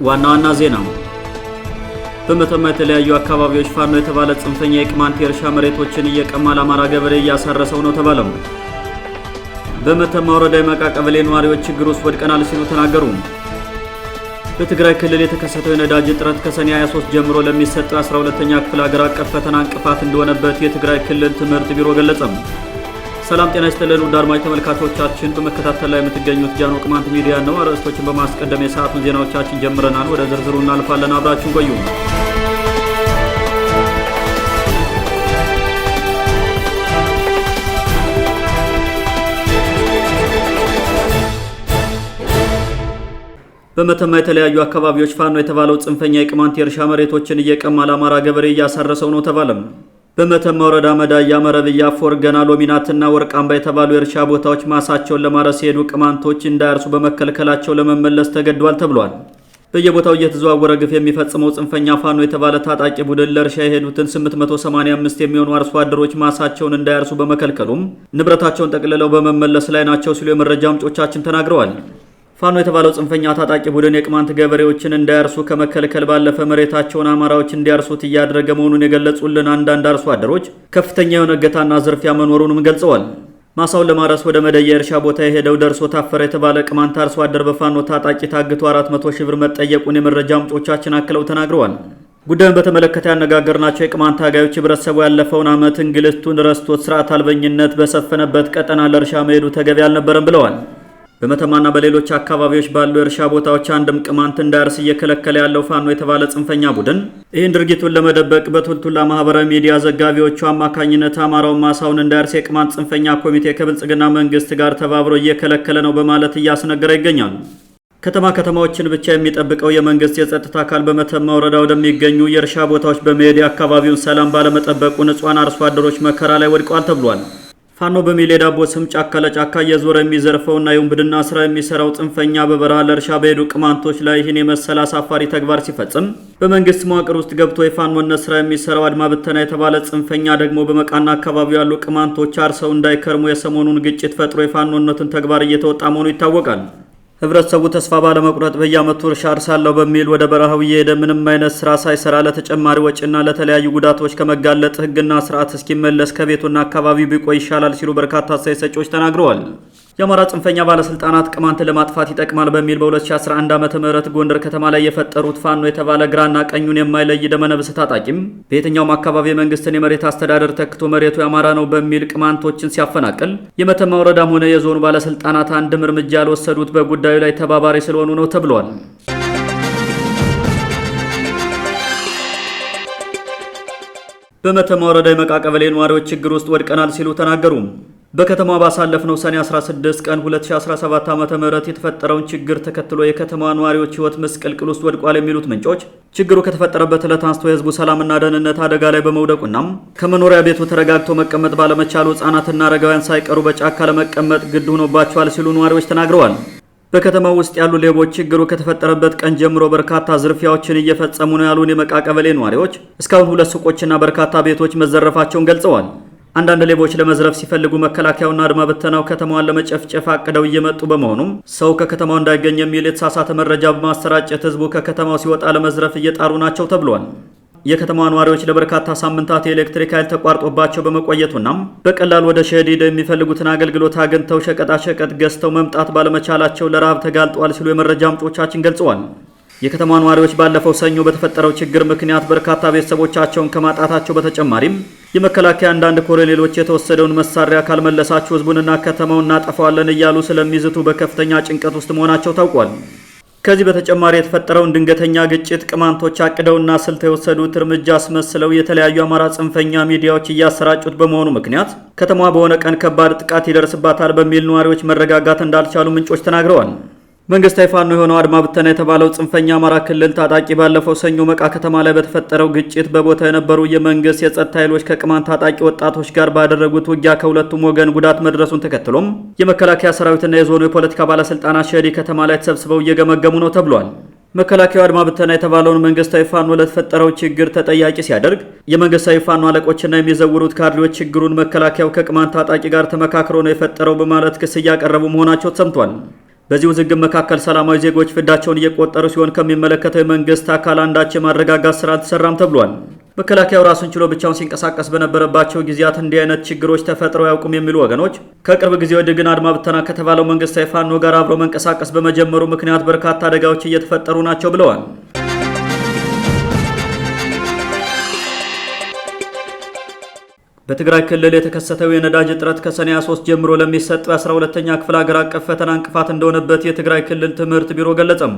ዋና ዋና ዜና በመተማ የተለያዩ አካባቢዎች ፋኖ የተባለ ጽንፈኛ የቅማንት የእርሻ መሬቶችን እየቀማ ለአማራ ገበሬ እያሳረሰው ነው ተባለም። በመተማ ወረዳ የመቃ ቀበሌ ነዋሪዎች ችግር ውስጥ ወድቀናል ሲሉ ተናገሩ። በትግራይ ክልል የተከሰተው የነዳጅ እጥረት ከሰኔ 23 ጀምሮ ለሚሰጠው 12ኛ ክፍል ሀገር አቀፍ ፈተና እንቅፋት እንደሆነበት የትግራይ ክልል ትምህርት ቢሮ ገለጸም። ሰላም ጤና ይስጥልን ውድ አድማጭ ተመልካቾቻችን፣ በመከታተል ላይ የምትገኙት ጃኖ ቅማንት ሚዲያ ነው። አርዕስቶችን በማስቀደም የሰዓቱን ዜናዎቻችን ጀምረናል። ወደ ዝርዝሩ እናልፋለን። አብራችሁን ቆዩ። በመተማ የተለያዩ አካባቢዎች ፋኖ የተባለው ጽንፈኛ የቅማንት የእርሻ መሬቶችን እየቀማ ለአማራ ገበሬ እያሳረሰው ነው ተባለም። በመተማ ወረዳ መዳያ፣ መረብያ፣ ፎርገና፣ ሎሚናትና ወርቃምባ የተባሉ የእርሻ ቦታዎች ማሳቸውን ለማረስ የሄዱ ቅማንቶች እንዳያርሱ በመከልከላቸው ለመመለስ ተገደዋል ተብሏል። በየቦታው እየተዘዋወረ ግፍ የሚፈጽመው ጽንፈኛ ፋኖ የተባለ ታጣቂ ቡድን ለእርሻ የሄዱትን 885 የሚሆኑ አርሶ አደሮች ማሳቸውን እንዳያርሱ በመከልከሉም ንብረታቸውን ጠቅልለው በመመለስ ላይ ናቸው ሲሉ የመረጃ ምንጮቻችን ተናግረዋል። ፋኖ የተባለው ጽንፈኛ ታጣቂ ቡድን የቅማንት ገበሬዎችን እንዳያርሱ ከመከልከል ባለፈ መሬታቸውን አማራዎች እንዲያርሱት እያደረገ መሆኑን የገለጹልን አንዳንድ አርሶ አደሮች ከፍተኛ የሆነ እገታና ዝርፊያ መኖሩንም ገልጸዋል። ማሳውን ለማረስ ወደ መደያ የእርሻ ቦታ የሄደው ደርሶ ታፈረ የተባለ ቅማንት አርሶ አደር በፋኖ ታጣቂ ታግቶ 400 ሺህ ብር መጠየቁን የመረጃ ምንጮቻችን አክለው ተናግረዋል። ጉዳዩን በተመለከተ ያነጋገርናቸው የቅማንት ታጋዮች ህብረተሰቡ ያለፈውን ዓመት እንግልቱን ረስቶት ስርዓት አልበኝነት በሰፈነበት ቀጠና ለእርሻ መሄዱ ተገቢ አልነበረም ብለዋል። በመተማና በሌሎች አካባቢዎች ባሉ የእርሻ ቦታዎች አንድም ቅማንት እንዳያርስ እየከለከለ ያለው ፋኖ የተባለ ጽንፈኛ ቡድን ይህን ድርጊቱን ለመደበቅ በቱልቱላ ማህበራዊ ሚዲያ ዘጋቢዎቹ አማካኝነት አማራውን ማሳውን እንዳያርስ የቅማንት ጽንፈኛ ኮሚቴ ከብልጽግና መንግስት ጋር ተባብሮ እየከለከለ ነው በማለት እያስነገረ ይገኛሉ። ከተማዎችን ብቻ የሚጠብቀው የመንግስት የጸጥታ አካል በመተማ ወረዳ ወደሚገኙ የእርሻ ቦታዎች በመሄድ የአካባቢውን ሰላም ባለመጠበቁ ንጹሃን አርሶ አደሮች መከራ ላይ ወድቀዋል ተብሏል። ፋኖ በሚል የዳቦ ስም ጫካ ለጫካ እየዞረ የሚዘርፈውና የውንብድና ስራ የሚሰራው ጽንፈኛ በበረሃ ለእርሻ በሄዱ ቅማንቶች ላይ ይህን የመሰለ አሳፋሪ ተግባር ሲፈጽም በመንግስት መዋቅር ውስጥ ገብቶ የፋኖነት ስራ የሚሰራው አድማ ብተና የተባለ ጽንፈኛ ደግሞ በመቃና አካባቢው ያሉ ቅማንቶች አርሰው እንዳይከርሙ የሰሞኑን ግጭት ፈጥሮ የፋኖነትን ተግባር እየተወጣ መሆኑ ይታወቃል። ህብረተሰቡ ተስፋ ባለመቁረጥ በየዓመቱ እርሻ አርሳለሁ በሚል ወደ በረሃው እየሄደ ምንም አይነት ስራ ሳይሰራ ለተጨማሪ ወጪና ለተለያዩ ጉዳቶች ከመጋለጥ ህግና ስርዓት እስኪመለስ ከቤቱና አካባቢው ቢቆይ ይሻላል ሲሉ በርካታ አስተያየት ሰጪዎች ተናግረዋል። የአማራ ጽንፈኛ ባለስልጣናት ቅማንትን ለማጥፋት ይጠቅማል በሚል በ2011 ዓ.ም ጎንደር ከተማ ላይ የፈጠሩት ፋኖ የተባለ ግራና ቀኙን የማይለይ ደመነፍስ ታጣቂም በየትኛውም አካባቢ የመንግስትን የመሬት አስተዳደር ተክቶ መሬቱ የአማራ ነው በሚል ቅማንቶችን ሲያፈናቅል የመተማ ወረዳም ሆነ የዞኑ ባለስልጣናት አንድም እርምጃ ያልወሰዱት በጉዳዩ ላይ ተባባሪ ስለሆኑ ነው ተብሏል። በመተማ ወረዳ የመቃ ቀበሌ ነዋሪዎች ችግር ውስጥ ወድቀናል ሲሉ ተናገሩ። በከተማዋ ባሳለፍነው ሰኔ 16 ቀን 2017 ዓ.ም የተፈጠረውን ችግር ተከትሎ የከተማዋ ነዋሪዎች ህይወት ምስቅልቅል ውስጥ ወድቋል የሚሉት ምንጮች ችግሩ ከተፈጠረበት ዕለት አንስቶ የህዝቡ ሰላምና ደህንነት አደጋ ላይ በመውደቁና ከመኖሪያ ቤቱ ተረጋግቶ መቀመጥ ባለመቻሉ ህጻናትና አረጋውያን ሳይቀሩ በጫካ ለመቀመጥ ግድ ሆኖባቸዋል ሲሉ ነዋሪዎች ተናግረዋል። በከተማው ውስጥ ያሉ ሌቦች ችግሩ ከተፈጠረበት ቀን ጀምሮ በርካታ ዝርፊያዎችን እየፈጸሙ ነው ያሉን የመቃ ቀበሌ ነዋሪዎች እስካሁን 2 ሱቆችና በርካታ ቤቶች መዘረፋቸውን ገልጸዋል። አንዳንድ ሌቦች ለመዝረፍ ሲፈልጉ መከላከያውና አድማ ብተናው ከተማዋን ለመጨፍጨፍ አቅደው እየመጡ በመሆኑም ሰው ከከተማው እንዳይገኝ የሚል የተሳሳተ መረጃ በማሰራጨት ህዝቡ ከከተማው ሲወጣ ለመዝረፍ እየጣሩ ናቸው ተብሏል። የከተማዋ ነዋሪዎች ለበርካታ ሳምንታት የኤሌክትሪክ ኃይል ተቋርጦባቸው በመቆየቱና በቀላል ወደ ሸዲድ የሚፈልጉትን አገልግሎት አግኝተው ሸቀጣሸቀጥ ገዝተው መምጣት ባለመቻላቸው ለረሃብ ተጋልጠዋል ሲሉ የመረጃ ምንጮቻችን ገልጸዋል። የከተማ ነዋሪዎች ባለፈው ሰኞ በተፈጠረው ችግር ምክንያት በርካታ ቤተሰቦቻቸውን ከማጣታቸው በተጨማሪም የመከላከያ አንዳንድ ኮሎኔሎች የተወሰደውን መሳሪያ ካልመለሳችሁ ህዝቡንና ከተማውን እናጠፋዋለን እያሉ ስለሚዝቱ በከፍተኛ ጭንቀት ውስጥ መሆናቸው ታውቋል። ከዚህ በተጨማሪ የተፈጠረውን ድንገተኛ ግጭት ቅማንቶች አቅደውና ስልት የወሰዱት እርምጃ አስመስለው የተለያዩ አማራ ጽንፈኛ ሚዲያዎች እያሰራጩት በመሆኑ ምክንያት ከተማዋ በሆነ ቀን ከባድ ጥቃት ይደርስባታል በሚል ነዋሪዎች መረጋጋት እንዳልቻሉ ምንጮች ተናግረዋል። መንግስታዊ ፋኖ የሆነው አድማ ብተና የተባለው ጽንፈኛ አማራ ክልል ታጣቂ ባለፈው ሰኞ መቃ ከተማ ላይ በተፈጠረው ግጭት በቦታው የነበሩ የመንግስት የጸጥታ ኃይሎች ከቅማንት ታጣቂ ወጣቶች ጋር ባደረጉት ውጊያ ከሁለቱም ወገን ጉዳት መድረሱን ተከትሎም የመከላከያ ሰራዊትና የዞኑ የፖለቲካ ባለስልጣናት ሸዲ ከተማ ላይ ተሰብስበው እየገመገሙ ነው ተብሏል። መከላከያው አድማ ብተና የተባለውን መንግስታዊ ፋኖ ለተፈጠረው ችግር ተጠያቂ ሲያደርግ የመንግስታዊ ፋኖ አለቆችና የሚዘውሩት ካድሬዎች ችግሩን መከላከያው ከቅማንት ታጣቂ ጋር ተመካክሮ ነው የፈጠረው በማለት ክስ እያቀረቡ መሆናቸው ተሰምቷል። በዚህ ውዝግብ መካከል ሰላማዊ ዜጎች ፍዳቸውን እየቆጠሩ ሲሆን ከሚመለከተው የመንግስት አካል አንዳች የማረጋጋት ስራ አልተሰራም ተብሏል። መከላከያው ራሱን ችሎ ብቻውን ሲንቀሳቀስ በነበረባቸው ጊዜያት እንዲህ አይነት ችግሮች ተፈጥረው ያውቁም የሚሉ ወገኖች ከቅርብ ጊዜ ወዲህ ግን አድማ ብተና ከተባለው መንግስታዊ ፋኖ ጋር አብሮ መንቀሳቀስ በመጀመሩ ምክንያት በርካታ አደጋዎች እየተፈጠሩ ናቸው ብለዋል። በትግራይ ክልል የተከሰተው የነዳጅ እጥረት ከሰኔ 23 ጀምሮ ለሚሰጠው የ12ኛ ክፍል ሀገር አቀፍ ፈተና እንቅፋት እንደሆነበት የትግራይ ክልል ትምህርት ቢሮ ገለጸም።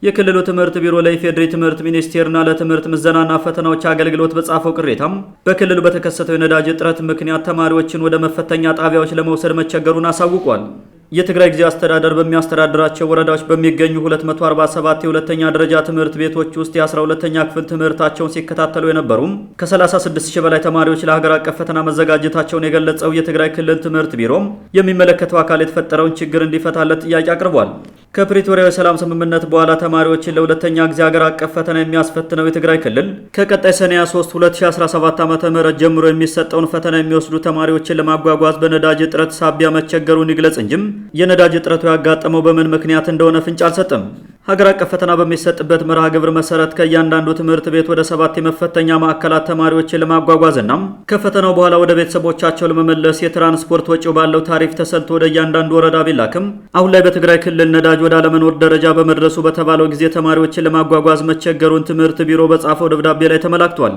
የክልሉ ትምህርት ቢሮ ለኢፌዴሪ ትምህርት ሚኒስቴርና ለትምህርት ምዘናና ፈተናዎች አገልግሎት በጻፈው ቅሬታም በክልሉ በተከሰተው የነዳጅ እጥረት ምክንያት ተማሪዎችን ወደ መፈተኛ ጣቢያዎች ለመውሰድ መቸገሩን አሳውቋል። የትግራይ ጊዜያዊ አስተዳደር በሚያስተዳድራቸው ወረዳዎች በሚገኙ 247 የሁለተኛ ደረጃ ትምህርት ቤቶች ውስጥ የ12ኛ ክፍል ትምህርታቸውን ሲከታተሉ የነበሩም ከ36,000 በላይ ተማሪዎች ለሀገር አቀፍ ፈተና መዘጋጀታቸውን የገለጸው የትግራይ ክልል ትምህርት ቢሮም የሚመለከተው አካል የተፈጠረውን ችግር እንዲፈታለት ጥያቄ አቅርቧል። ከፕሪቶሪያው የሰላም ስምምነት በኋላ ተማሪዎችን ለሁለተኛ ጊዜ ሀገር አቀፍ ፈተና የሚያስፈትነው የትግራይ ክልል ከቀጣይ ሰኔ 23 2017 ዓ.ም ጀምሮ የሚሰጠውን ፈተና የሚወስዱ ተማሪዎችን ለማጓጓዝ በነዳጅ እጥረት ሳቢያ መቸገሩን ይግለጽ እንጂም የነዳጅ እጥረቱ ያጋጠመው በምን ምክንያት እንደሆነ ፍንጭ አልሰጠም። ሀገር አቀፍ ፈተና በሚሰጥበት መርሃ ግብር መሰረት ከእያንዳንዱ ትምህርት ቤት ወደ 7 የመፈተኛ ማዕከላት ተማሪዎችን ለማጓጓዝና ከፈተናው በኋላ ወደ ቤተሰቦቻቸው ለመመለስ የትራንስፖርት ወጪው ባለው ታሪፍ ተሰልቶ ወደ እያንዳንዱ ወረዳ ቢላክም አሁን ላይ በትግራይ ክልል ነዳጅ ወደ አለመኖር ደረጃ በመድረሱ በተባለው ጊዜ ተማሪዎችን ለማጓጓዝ መቸገሩን ትምህርት ቢሮ በጻፈው ደብዳቤ ላይ ተመላክቷል።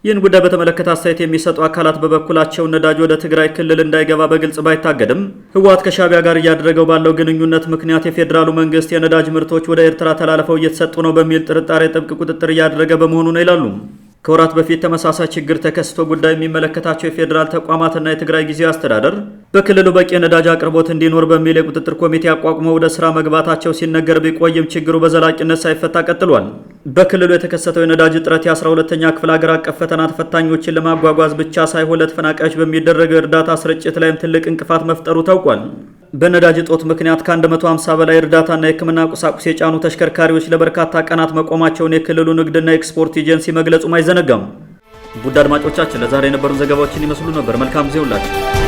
ይህን ጉዳይ በተመለከተ አስተያየት የሚሰጡ አካላት በበኩላቸው ነዳጅ ወደ ትግራይ ክልል እንዳይገባ በግልጽ ባይታገድም ህወሓት ከሻዕቢያ ጋር እያደረገው ባለው ግንኙነት ምክንያት የፌዴራሉ መንግስት የነዳጅ ምርቶች ወደ ኤርትራ ተላልፈው እየተሰጡ ነው በሚል ጥርጣሬ ጥብቅ ቁጥጥር እያደረገ በመሆኑ ነው ይላሉ። ከወራት በፊት ተመሳሳይ ችግር ተከስቶ ጉዳይ የሚመለከታቸው የፌዴራል ተቋማትና የትግራይ ጊዜያዊ አስተዳደር በክልሉ በቂ የነዳጅ አቅርቦት እንዲኖር በሚል የቁጥጥር ኮሚቴ አቋቁመው ወደ ስራ መግባታቸው ሲነገር ቢቆይም ችግሩ በዘላቂነት ሳይፈታ ቀጥሏል። በክልሉ የተከሰተው የነዳጅ እጥረት የ12ኛ ክፍል ሀገር አቀፍ ፈተና ተፈታኞችን ለማጓጓዝ ብቻ ሳይሆን ለተፈናቃዮች በሚደረገው የእርዳታ ስርጭት ላይም ትልቅ እንቅፋት መፍጠሩ ታውቋል። በነዳጅ እጦት ምክንያት ከ150 በላይ እርዳታና የሕክምና ቁሳቁስ የጫኑ ተሽከርካሪዎች ለበርካታ ቀናት መቆማቸውን የክልሉ ንግድና ኤክስፖርት ኤጀንሲ መግለጹም አይዘነጋም። ውድ አድማጮቻችን ለዛሬ የነበሩን ዘገባዎችን ይመስሉ ነበር። መልካም ጊዜ ሁላችሁ